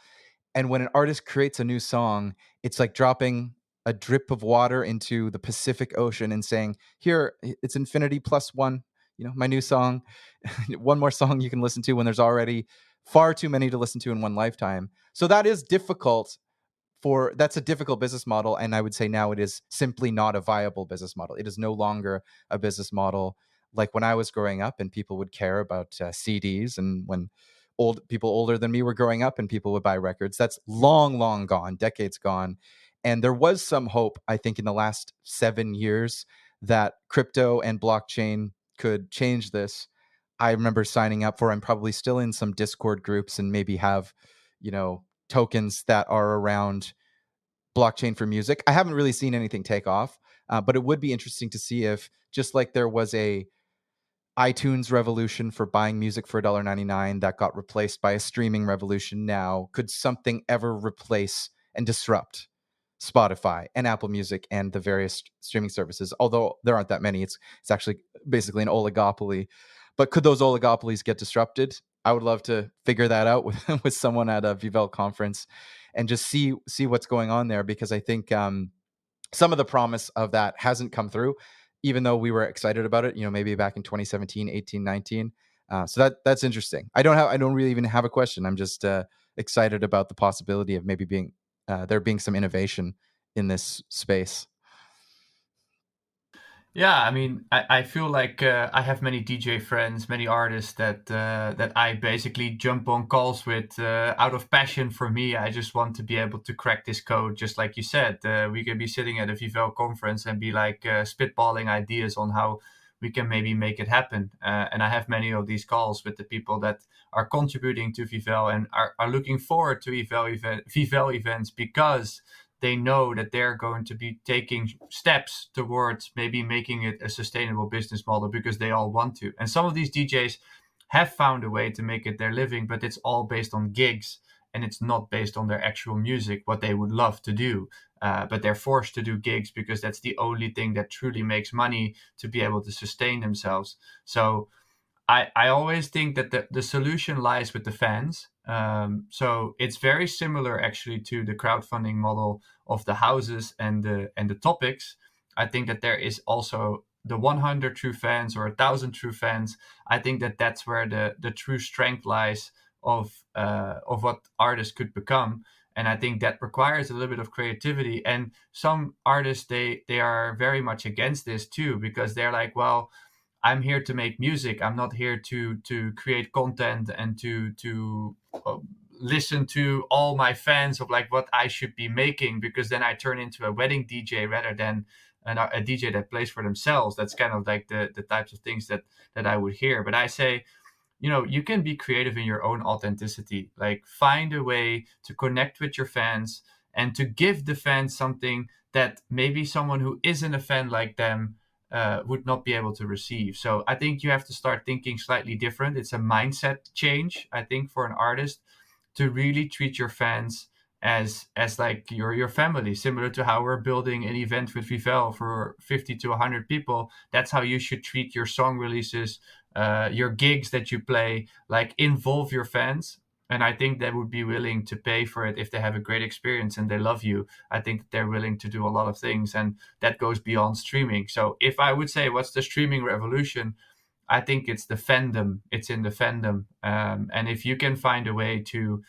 And when an artist creates a new song, it's like dropping a drip of water into the Pacific Ocean and saying, here, it's infinity plus one, my new song. One more song you can listen to when there's already far too many to listen to in one lifetime. So that is difficult. That's a difficult business model, and I would say now it is simply not a viable business model. It is no longer a business model like when I was growing up and people would care about CDs, and when people older than me were growing up and people would buy records. That's long gone, decades gone. And there was some hope, I think, in the last 7 years that crypto and blockchain could change this. I remember signing up for, I'm probably still in some Discord groups and maybe have, tokens that are around blockchain for music. I haven't really seen anything take off, but it would be interesting to see if, just like there was a iTunes revolution for buying music for $1.99 that got replaced by a streaming revolution now, could something ever replace and disrupt Spotify and Apple Music and the various streaming services? Although there aren't that many, it's actually basically an oligopoly. But could those oligopolies get disrupted? I would love to figure that out with with someone at a Vivel conference and just see what's going on there, because I think some of the promise of that hasn't come through, even though we were excited about it, maybe back in 2017, 18, 19. So that's interesting. I don't really even have a question. I'm just excited about the possibility of maybe there being some innovation in this space. Yeah, I mean, I feel like I have many DJ friends, many artists that I basically jump on calls with out of passion. For me, I just want to be able to crack this code, just like you said. We can be sitting at a Vivel conference and be like spitballing ideas on how we can maybe make it happen. And I have many of these calls with the people that are contributing to Vivel and are looking forward to Vivel events because they know that they're going to be taking steps towards maybe making it a sustainable business model because they all want to. And some of these DJs have found a way to make it their living, but it's all based on gigs and it's not based on their actual music, what they would love to do. But they're forced to do gigs because that's the only thing that truly makes money to be able to sustain themselves. So I always think that the solution lies with the fans. So it's very similar actually to the crowdfunding model of the houses and the topics. I think that there is also the 100 true fans or 1,000 true fans. I think that that's where the true strength lies of what artists could become. And I think that requires a little bit of creativity. And some artists they are very much against this too, because they're like, well, I'm here to make music. I'm not here to create content and to listen to all my fans of like what I should be making, because then I turn into a wedding DJ rather than a DJ that plays for themselves. That's kind of like the types of things that I would hear. But I say, you can be creative in your own authenticity. Like find a way to connect with your fans and to give the fans something that maybe someone who isn't a fan like them would not be able to receive. So I think you have to start thinking slightly different. It's a mindset change, I think, for an artist to really treat your fans as like your family, similar to how we're building an event with Vivel for 50 to 100 people. That's how you should treat your song releases, your gigs that you play. Like involve your fans, and I think they would be willing to pay for it if they have a great experience and they love you. I think that they're willing to do a lot of things, and that goes beyond streaming. So if I would say what's the streaming revolution, I think it's the fandom. It's in the fandom, and if you can find a way to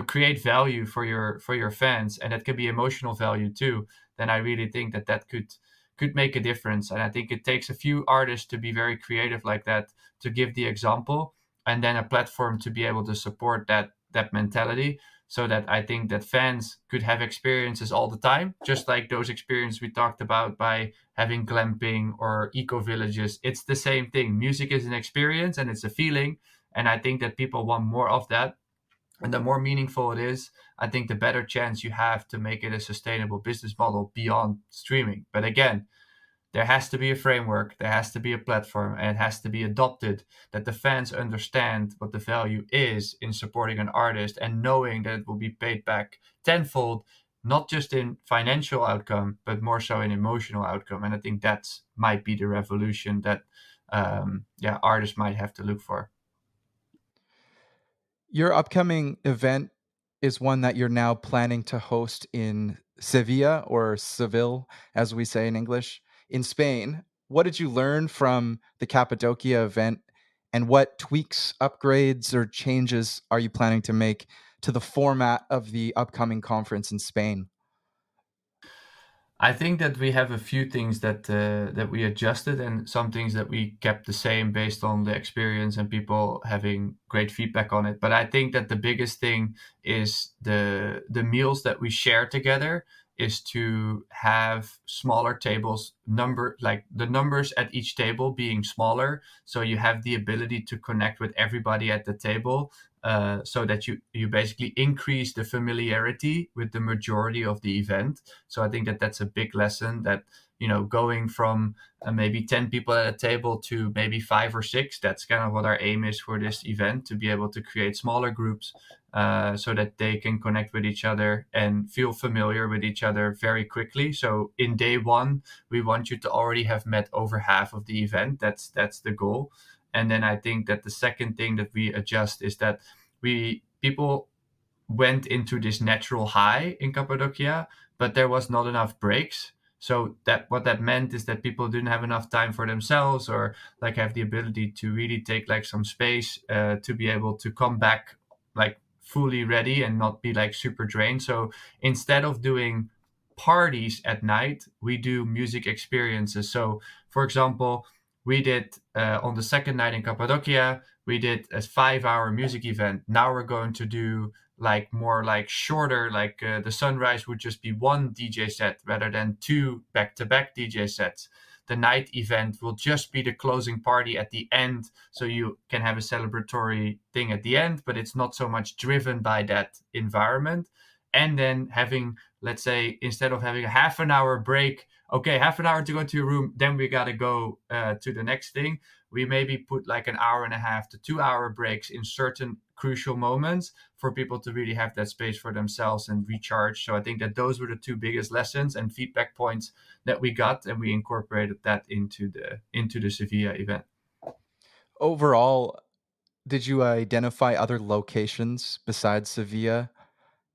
create value for your fans, and that can be emotional value too, then I really think that could make a difference. And I think it takes a few artists to be very creative like that, to give the example, and then a platform to be able to support that mentality, so that I think that fans could have experiences all the time, just like those experiences we talked about by having glamping or eco villages. It's the same thing. Music is an experience and it's a feeling, and I think that people want more of that. And the more meaningful it is, I think the better chance you have to make it a sustainable business model beyond streaming. But again, there has to be a framework, there has to be a platform, and it has to be adopted, that the fans understand what the value is in supporting an artist and knowing that it will be paid back tenfold, not just in financial outcome, but more so in emotional outcome. And I think that's might be the revolution that artists might have to look for. Your upcoming event is one that you're now planning to host in Sevilla, or Seville, as we say in English, in Spain. What did you learn from the Cappadocia event, and what tweaks, upgrades, or changes are you planning to make to the format of the upcoming conference in Spain? I think that we have a few things that we adjusted, and some things that we kept the same based on the experience and people having great feedback on it. But I think that the biggest thing is the meals that we share together is to have smaller tables, like the numbers at each table being smaller, so you have the ability to connect with everybody at the table, so that you basically increase the familiarity with the majority of the event. So I think that that's a big lesson, that going from maybe 10 people at a table to maybe 5 or 6, that's kind of what our aim is for this event, to be able to create smaller groups, so that they can connect with each other and feel familiar with each other very quickly. So in day one, we want you to already have met over half of the event. That's the goal. And then I think that the second thing that we adjust is that people went into this natural high in Cappadocia, but there was not enough breaks. So what that meant is that people didn't have enough time for themselves, or like have the ability to really take like some space, to be able to come back like fully ready and not be like super drained. So instead of doing parties at night, we do music experiences. So for example, we did on the second night in Cappadocia, we did a 5-hour music event. Now we're going to do like more like shorter, like the sunrise would just be one DJ set rather than two back-to-back DJ sets. The night event will just be the closing party at the end, so you can have a celebratory thing at the end, but it's not so much driven by that environment. And then having, let's say, instead of having a half an hour break, okay, half an hour to go to your room, then we got to go to the next thing. We maybe put like an hour and a half to 2 hour breaks in certain crucial moments for people to really have that space for themselves and recharge. So I think that those were the two biggest lessons and feedback points that we got, and we incorporated that into the Sevilla event. Overall, did you identify other locations besides Sevilla?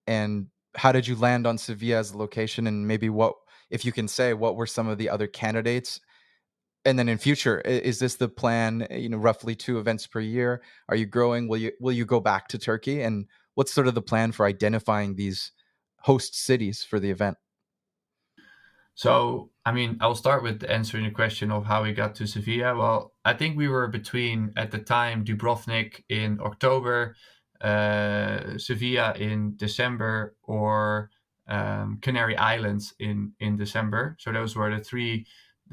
And how did you land on Sevilla as a location? And maybe what, if you can say, what were some of the other candidates? And then in future, is this the plan? Roughly 2 events per year. Are you growing? Will you go back to Turkey? And what's sort of the plan for identifying these host cities for the event? So, I mean, I'll start with answering the question of how we got to Sevilla. Well, I think we were between, at the time, Dubrovnik in October, Sevilla in December, or Canary Islands in December. So those were the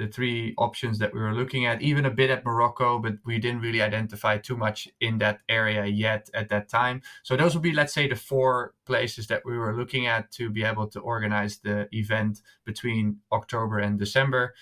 three options that we were looking at, even a bit at Morocco, but we didn't really identify too much in that area yet at that time. So those would be, let's say, the 4 places that we were looking at to be able to organize the event between October and December.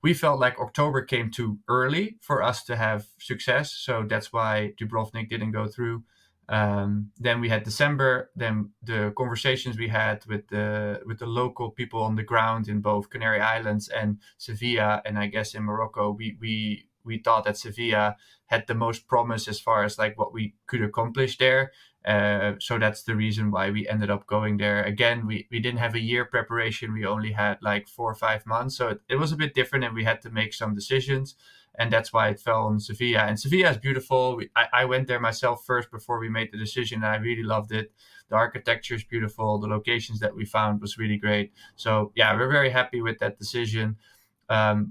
We felt like October came too early for us to have success, so that's why Dubrovnik didn't go through. Then we had December. Then the conversations we had with the local people on the ground in both Canary Islands and Sevilla, and I guess in Morocco, we thought that Sevilla had the most promise as far as like what we could accomplish there. So that's the reason why we ended up going there. Again, we didn't have a year preparation. We only had like 4 or 5 months. So it was a bit different, and we had to make some decisions. And that's why it fell on Sevilla. And Sevilla is beautiful. I went there myself first before we made the decision, and I really loved it. The architecture is beautiful. The locations that we found was really great. So yeah, we're very happy with that decision.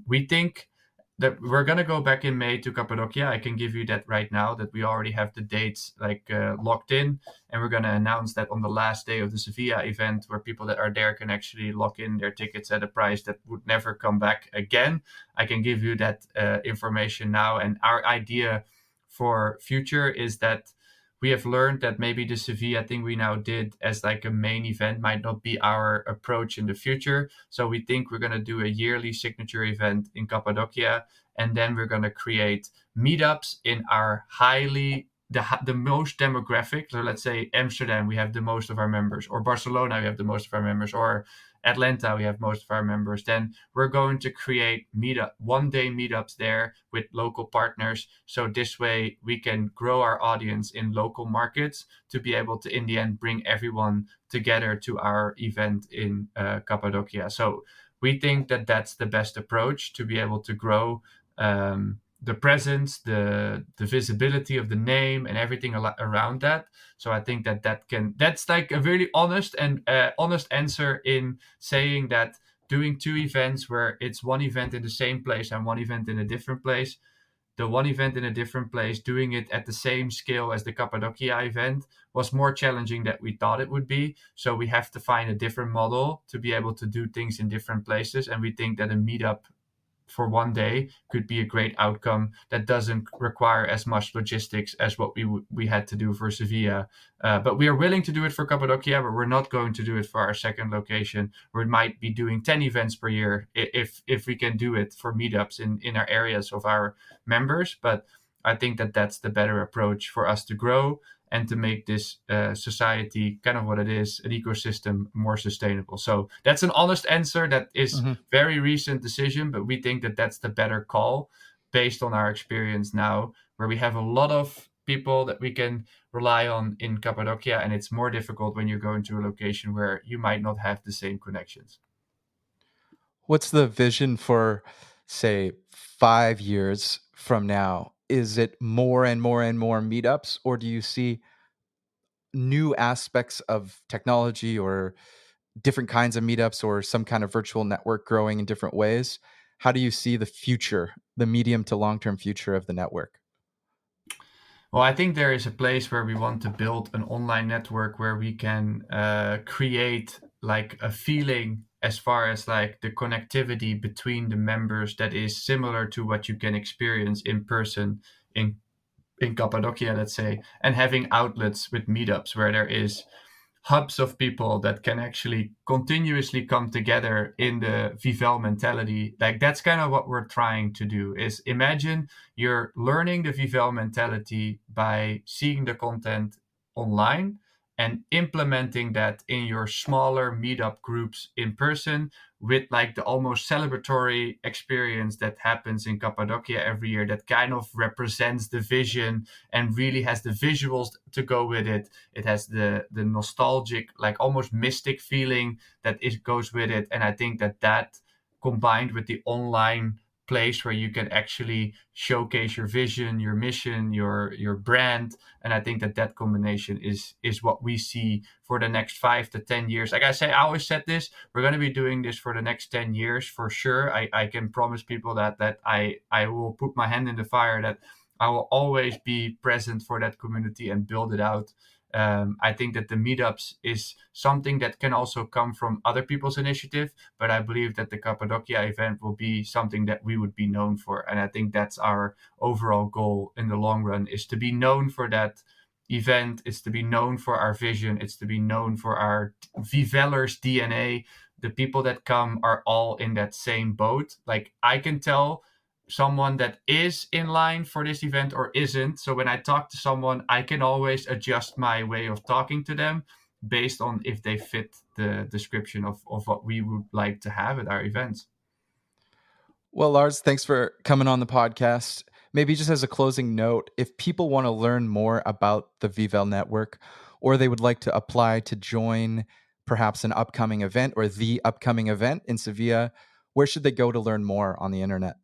We think that we're gonna go back in May to Cappadocia. I can give you that right now, that we already have the dates like locked in, and we're gonna announce that on the last day of the Sevilla event, where people that are there can actually lock in their tickets at a price that would never come back again. I can give you that information now, and our idea for future is that we have learned that maybe the Sevilla thing we now did as like a main event might not be our approach in the future. So we think we're going to do a yearly signature event in Cappadocia, and then we're going to create meetups in our the most demographic. So let's say Amsterdam, we have the most of our members, or Barcelona, we have the most of our members, or Atlanta, we have most of our members. Then we're going to create 1-day meetups there with local partners. So this way we can grow our audience in local markets to be able to, in the end, bring everyone together to our event in Cappadocia. So we think that that's the best approach to be able to grow the presence, the visibility of the name, and everything around that. So I think that's like a very honest answer in saying that doing 2 events where it's one event in the same place and one event in a different place. The one event in a different place, doing it at the same scale as the Cappadocia event, was more challenging than we thought it would be. So we have to find a different model to be able to do things in different places. And we think that a meetup for one day could be a great outcome that doesn't require as much logistics as what we had to do for Sevilla. But we are willing to do it for Cappadocia, but we're not going to do it for our second location. We might be doing 10 events per year if we can do it for meetups in our areas of our members. But I think that that's the better approach for us to grow and to make this society kind of what it is, an ecosystem, more sustainable. So that's an honest answer. That is Mm-hmm. very recent decision, but we think that that's the better call based on our experience now, where we have a lot of people that we can rely on in Cappadocia, and it's more difficult when you're going to a location where you might not have the same connections. What's the vision for, say, 5 years from now? Is it more and more and more meetups, or do you see new aspects of technology or different kinds of meetups or some kind of virtual network growing in different ways? How do you see the future, the medium to long term future of the network? Well, I think there is a place where we want to build an online network where we can create like a feeling as far as like the connectivity between the members that is similar to what you can experience in person in Cappadocia, let's say, and having outlets with meetups where there is hubs of people that can actually continuously come together in the Vivel mentality. Like that's kind of what we're trying to do is imagine you're learning the Vivel mentality by seeing the content online and implementing that in your smaller meetup groups in person with like the almost celebratory experience that happens in Cappadocia every year that kind of represents the vision and really has the visuals to go with it. It has the nostalgic, like almost mystic feeling that it goes with it. And I think that combined with the online place where you can actually showcase your vision, your mission, your brand, and I think that combination is what we see for the next 5 to 10 years. Like I say, I always said this: we're going to be doing this for the next 10 years for sure. I can promise people that I will put my hand in the fire that I will always be present for that community and build it out. I think that the meetups is something that can also come from other people's initiative, but I believe that the Cappadocia event will be something that we would be known for. And I think that's our overall goal in the long run, is to be known for that event. It's to be known for our vision. It's to be known for our Vivellers DNA. The people that come are all in that same boat. Like I can tell someone that is in line for this event or isn't. So when I talk to someone, I can always adjust my way of talking to them based on if they fit the description of what we would like to have at our events. Well, Lars, thanks for coming on the podcast. Maybe just as a closing note, if people want to learn more about the Vivel network, or they would like to apply to join perhaps an upcoming event or the upcoming event in Sevilla, where should they go to learn more on the internet?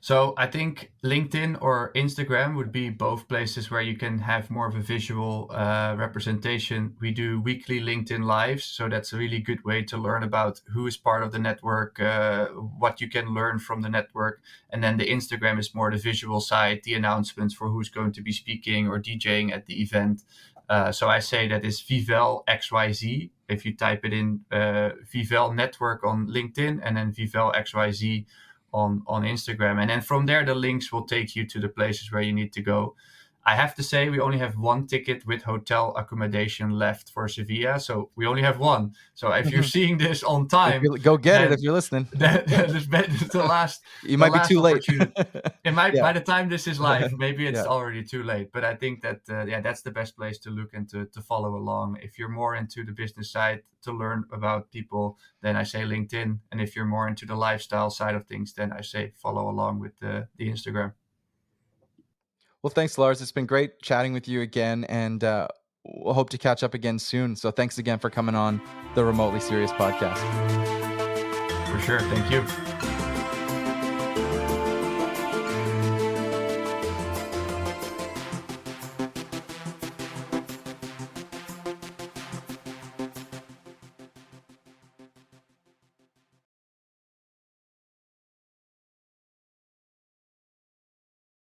So I think LinkedIn or Instagram would be both places where you can have more of a visual representation. We do weekly LinkedIn lives, so that's a really good way to learn about who is part of the network, what you can learn from the network. And then the Instagram is more the visual side, the announcements for who's going to be speaking or DJing at the event. So I say that is Vivel XYZ. If you type it in Vivel Network on LinkedIn and then Vivel XYZ on Instagram. And then from there, the links will take you to the places where you need to go. I have to say, we only have one ticket with hotel accommodation left for Sevilla. So we only have one. So if you're seeing this on time, Go get it if you're listening. That is the last. You might be too late. It might, by the time this is live, maybe it's Yeah. already too late. But I think that that's the best place to look and to follow along. If you're more into the business side to learn about people, then I say LinkedIn. And if you're more into the lifestyle side of things, then I say follow along with the Instagram. Well, thanks, Lars. It's been great chatting with you again, and we'll hope to catch up again soon. So thanks again for coming on the Remotely Serious podcast. For sure. Thank you.